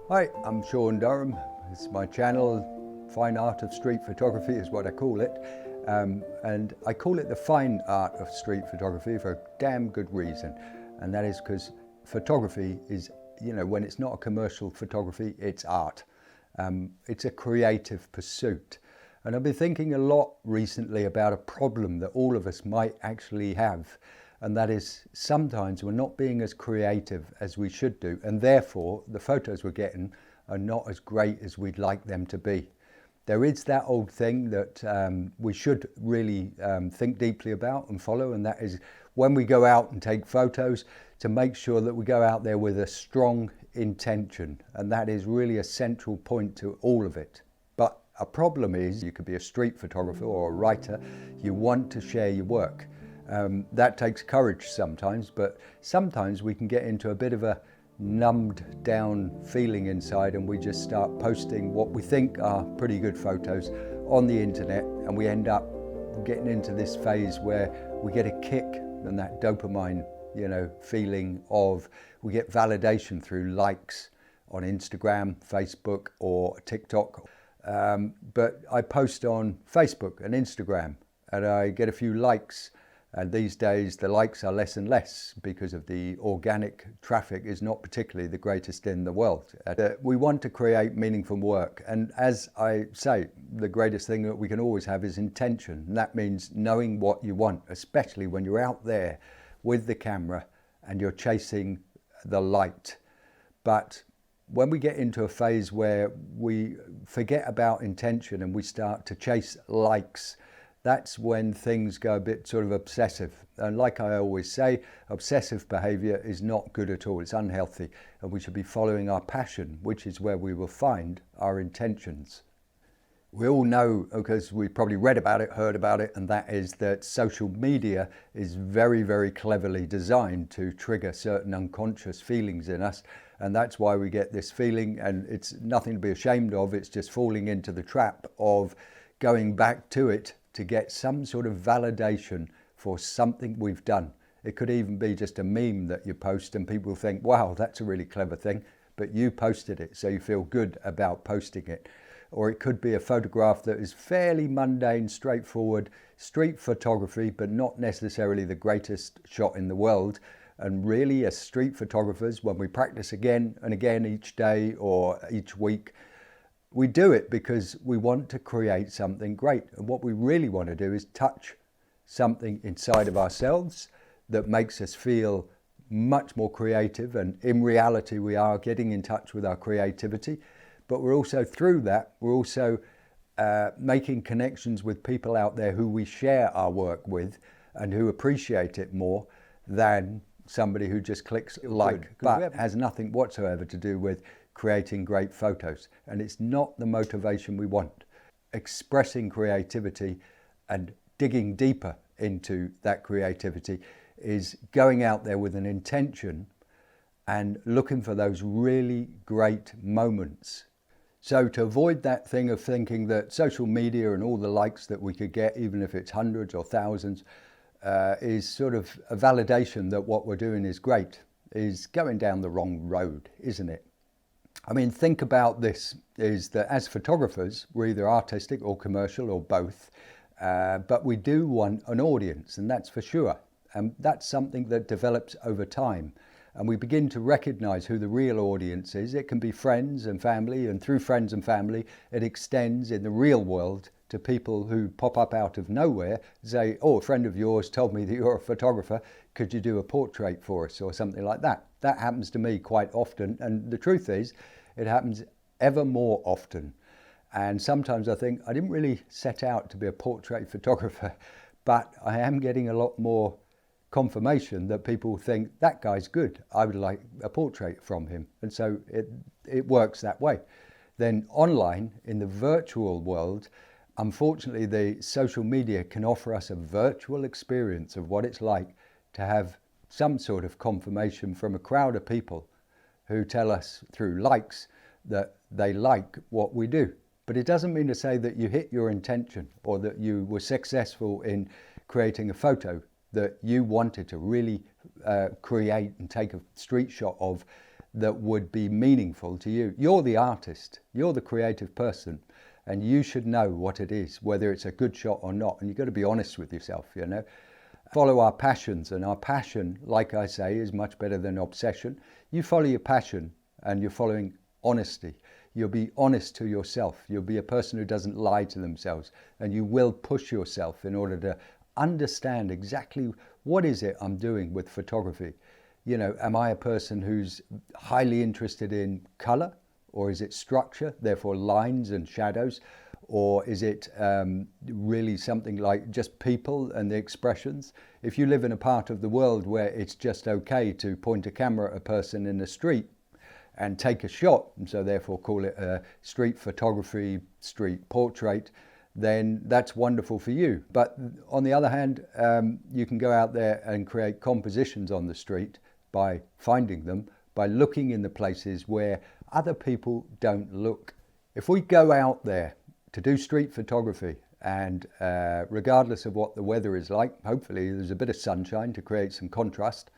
Hi, I'm Sean Durham. It's my channel. Fine Art of Street Photography is what I call it. And I call it the fine art of street photography for a damn good reason. And that is because photography is, when it's not a commercial photography, it's art. It's a creative pursuit. And I've been thinking a lot recently about a problem that all of us might actually have. And that is sometimes we're not being as creative as we should do, and therefore the photos we're getting are not as great as we'd like them to be. There is that old thing that we should really think deeply about and follow, and that is when we go out and take photos, to make sure that we go out there with a strong intention, and that is really a central point to all of it. But a problem is, you could be a street photographer or a writer, you want to share your work. That takes courage sometimes, but sometimes we can get into a bit of a numbed down feeling inside, and we just start posting what we think are pretty good photos on the internet, and we end up getting into this phase where we get a kick and that dopamine, feeling of, we get validation through likes on Instagram, Facebook or TikTok. But I post on Facebook and Instagram and I get a few likes. And these days the likes are less and less because of the organic traffic is not particularly the greatest in the world. We want to create meaningful work, and as I say, the greatest thing that we can always have is intention. And that means knowing what you want, especially when you're out there with the camera and you're chasing the light. But when we get into a phase where we forget about intention and we start to chase likes, that's when things go a bit sort of obsessive. And like I always say, obsessive behavior is not good at all. It's unhealthy. And we should be following our passion, which is where we will find our intentions. We all know, because we've probably read about it, heard about it, and that is that social media is very, very cleverly designed to trigger certain unconscious feelings in us. And that's why we get this feeling, and it's nothing to be ashamed of. It's just falling into the trap of going back to it to get some sort of validation for something we've done. It could even be just a meme that you post and people think, wow, that's a really clever thing, but you posted it, so you feel good about posting it. Or it could be a photograph that is fairly mundane, straightforward, street photography, but not necessarily the greatest shot in the world. And really, as street photographers, when we practice again and again each day or each week, we do it because we want to create something great. And what we really want to do is touch something inside of ourselves that makes us feel much more creative. And in reality, we are getting in touch with our creativity. But we're also, through that, we're also making connections with people out there who we share our work with and who appreciate it more than somebody who just clicks like, but has nothing whatsoever to do with creating great photos. And it's not the motivation we want. Expressing creativity and digging deeper into that creativity is going out there with an intention and looking for those really great moments. So to avoid that thing of thinking that social media and all the likes that we could get, even if it's hundreds or thousands, is sort of a validation that what we're doing is great, is going down the wrong road, isn't it? I mean, think about this, is that as photographers, we're either artistic or commercial or both, but we do want an audience, and that's for sure. And that's something that develops over time. And we begin to recognize who the real audience is. It can be friends and family, and through friends and family, it extends in the real world to people who pop up out of nowhere, say, oh, a friend of yours told me that you're a photographer, could you do a portrait for us, or something like that. That happens to me quite often, and the truth is, it happens ever more often. And sometimes I think, I didn't really set out to be a portrait photographer, but I am getting a lot more confirmation that people think, that guy's good, I would like a portrait from him. And so it works that way. Then online, in the virtual world, unfortunately, the social media can offer us a virtual experience of what it's like to have some sort of confirmation from a crowd of people who tell us through likes that they like what we do. But it doesn't mean to say that you hit your intention or that you were successful in creating a photo that you wanted to really create and take a street shot of that would be meaningful to you. You're the artist, you're the creative person, and you should know what it is, whether it's a good shot or not. And you've got to be honest with yourself, you know. Follow our passions, and our passion, like I say, is much better than obsession. You follow your passion and you're following honesty. You'll be honest to yourself. You'll be a person who doesn't lie to themselves, and you will push yourself in order to understand exactly what is it I'm doing with photography. You know, am I a person who's highly interested in color, or is it structure, therefore lines and shadows? Or is it really something like just people and the expressions? If you live in a part of the world where it's just okay to point a camera at a person in the street and take a shot, and so therefore call it a street photography, street portrait, then that's wonderful for you. But on the other hand, you can go out there and create compositions on the street by finding them, by looking in the places where other people don't look. If we go out there to do street photography, and regardless of what the weather is like, hopefully there's a bit of sunshine to create some contrast,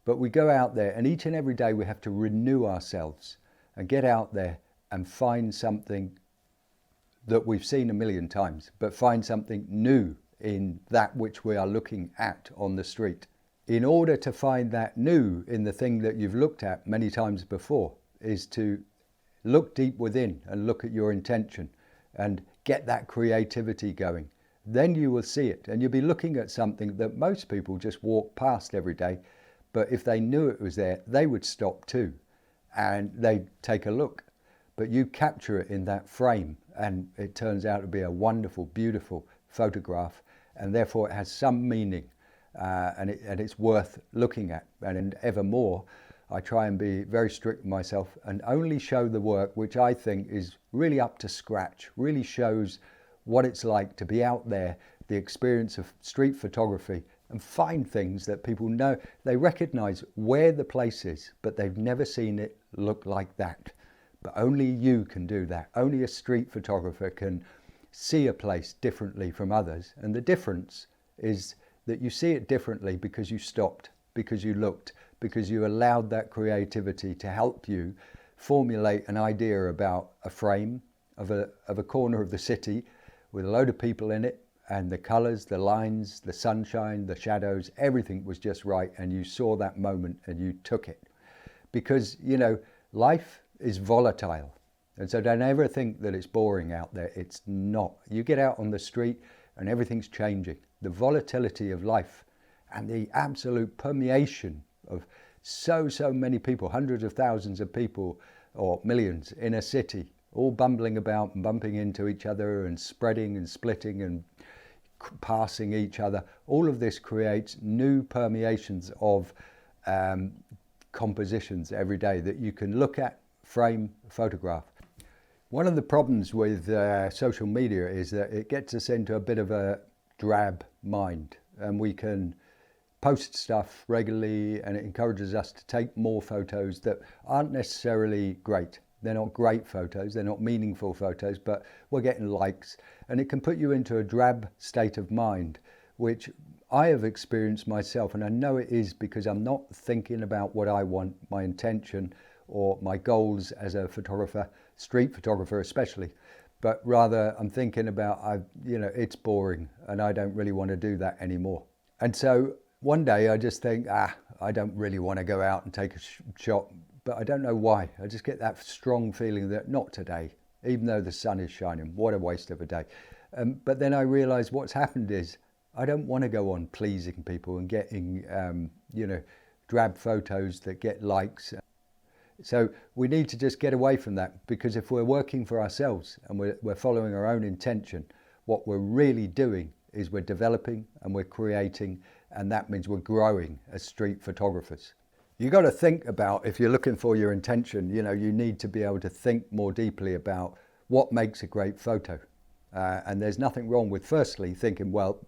but we go out there and each and every day we have to renew ourselves and get out there and find something that we've seen a million times, but find something new in that which we are looking at on the street. In order to find that new in the thing that you've looked at many times before, is to look deep within and look at your intention and get that creativity going. Then you will see it, and you'll be looking at something that most people just walk past every day, but if they knew it was there, they would stop too and they'd take a look. But you capture it in that frame, and it turns out to be a wonderful, beautiful photograph, and therefore it has some meaning, and it's worth looking at. And evermore, I try and be very strict with myself and only show the work which I think is really up to scratch, really shows what it's like to be out there, the experience of street photography, and find things that people know. They recognize where the place is, but they've never seen it look like that. But only you can do that. Only a street photographer can see a place differently from others. And the difference is that you see it differently because you stopped, because you looked, because you allowed that creativity to help you formulate an idea about a frame of a corner of the city with a load of people in it, and the colors, the lines, the sunshine, the shadows, everything was just right, and you saw that moment and you took it. Because, you know, life is volatile, and so don't ever think that it's boring out there. It's not. You get out on the street and everything's changing. The volatility of life and the absolute permeation of so many people, hundreds of thousands of people or millions in a city, all bumbling about and bumping into each other and spreading and splitting and passing each other. All of this creates new permeations of compositions every day that you can look at, frame, photograph. One of the problems with social media is that it gets us into a bit of a drab mind, and we can post stuff regularly, and it encourages us to take more photos that aren't necessarily great. They're not great photos, they're not meaningful photos, but we're getting likes, and it can put you into a drab state of mind, which I have experienced myself, and I know it is because I'm not thinking about what I want, my intention or my goals as a photographer, street photographer especially, but rather I'm thinking about, it's boring and I don't really want to do that anymore. And so one day I just think, I don't really want to go out and take a shot, but I don't know why. I just get that strong feeling that not today, even though the sun is shining. What a waste of a day. But then I realize what's happened is I don't want to go on pleasing people and getting, drab photos that get likes. So we need to just get away from that, because if we're working for ourselves and we're following our own intention, what we're really doing is we're developing and we're creating, and that means we're growing as street photographers. You got to think about, if you're looking for your intention, you need to be able to think more deeply about what makes a great photo. And there's nothing wrong with firstly thinking, well,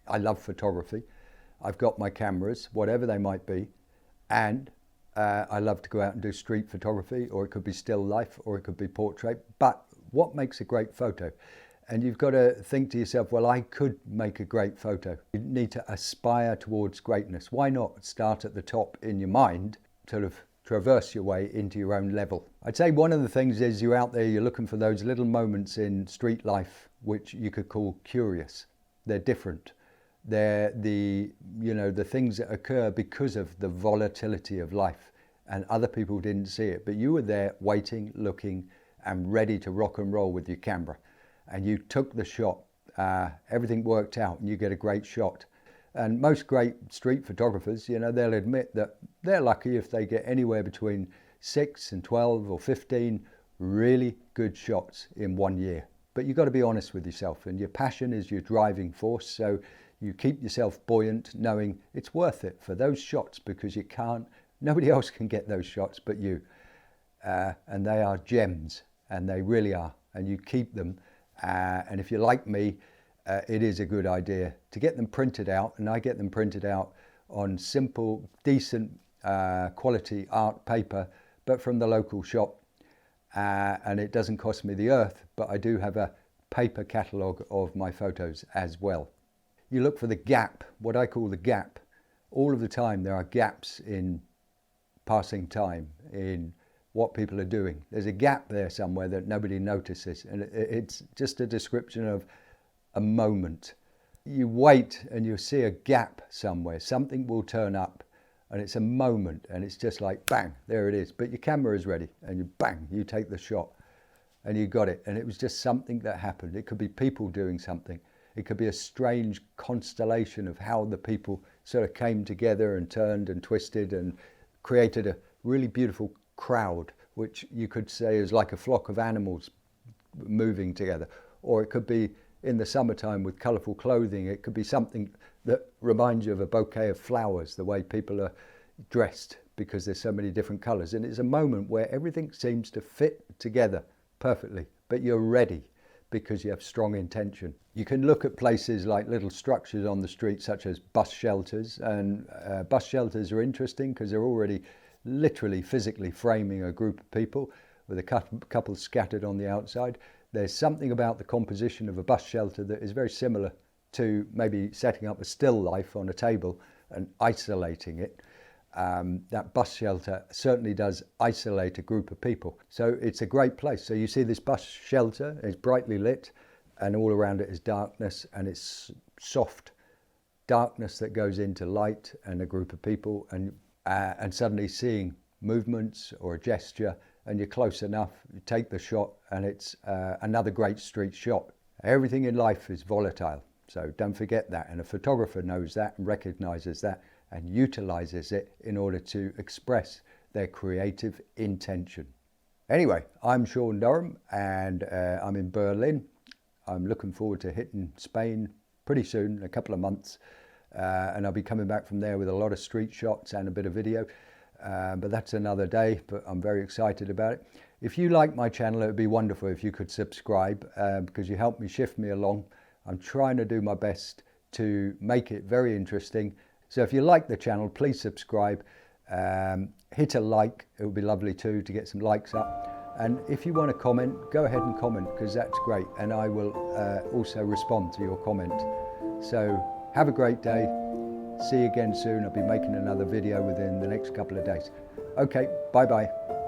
I love photography. I've got my cameras, whatever they might be, and I love to go out and do street photography, or it could be still life, or it could be portrait. But what makes a great photo? And you've got to think to yourself, well, I could make a great photo. You need to aspire towards greatness. Why not start at the top in your mind, sort of traverse your way into your own level. I'd say one of the things is you're out there, you're looking for those little moments in street life which you could call curious. They're different. They're the things that occur because of the volatility of life, and other people didn't see it, but you were there waiting, looking, and ready to rock and roll with your camera, and you took the shot. Everything worked out and you get a great shot. And most great street photographers, they'll admit that they're lucky if they get anywhere between 6 and 12 or 15 really good shots in 1 year. But you've got to be honest with yourself, and your passion is your driving force. So you keep yourself buoyant, knowing it's worth it for those shots, because nobody else can get those shots but you. And they are gems, and they really are. And you keep them. And if you're like me, it is a good idea to get them printed out, and I get them printed out on simple, decent quality art paper, but from the local shop. And it doesn't cost me the earth, but I do have a paper catalogue of my photos as well. You look for the gap, what I call the gap. All of the time there are gaps in passing time, in what people are doing. There's a gap there somewhere that nobody notices, and it's just a description of a moment. You wait and you see a gap somewhere, something will turn up, and it's a moment, and it's just like bang, there it is. But your camera is ready, and you take the shot, and you got it. And it was just something that happened. It could be people doing something. It could be a strange constellation of how the people sort of came together and turned and twisted and created a really beautiful crowd, which you could say is like a flock of animals moving together. Or it could be in the summertime with colourful clothing. It could be something that reminds you of a bouquet of flowers, the way people are dressed, because there's so many different colours. And it's a moment where everything seems to fit together perfectly, but you're ready because you have strong intention. You can look at places like little structures on the street, such as bus shelters, and bus shelters are interesting because they're already literally physically framing a group of people with a couple scattered on the outside. There's something about the composition of a bus shelter that is very similar to maybe setting up a still life on a table and isolating it. That bus shelter certainly does isolate a group of people. So it's a great place. So you see this bus shelter, it's brightly lit, and all around it is darkness, and it's soft darkness that goes into light and a group of people, and suddenly seeing movements or a gesture, and you're close enough, you take the shot, and it's another great street shot. Everything in life is volatile, so don't forget that, and a photographer knows that and recognizes that and utilizes it in order to express their creative intention. Anyway, I'm Sean Durham, and I'm in Berlin. I'm looking forward to hitting Spain pretty soon, in a couple of months, and I'll be coming back from there with a lot of street shots and a bit of video. But that's another day, but I'm very excited about it. If you like my channel, it would be wonderful if you could subscribe, because you help me shift me along. I'm trying to do my best to make it very interesting. So if you like the channel, please subscribe, hit a like. It would be lovely too to get some likes up. And if you want to comment, go ahead and comment, because that's great. And I will also respond to your comment. So have a great day. See you again soon. I'll be making another video within the next couple of days. Okay, bye-bye.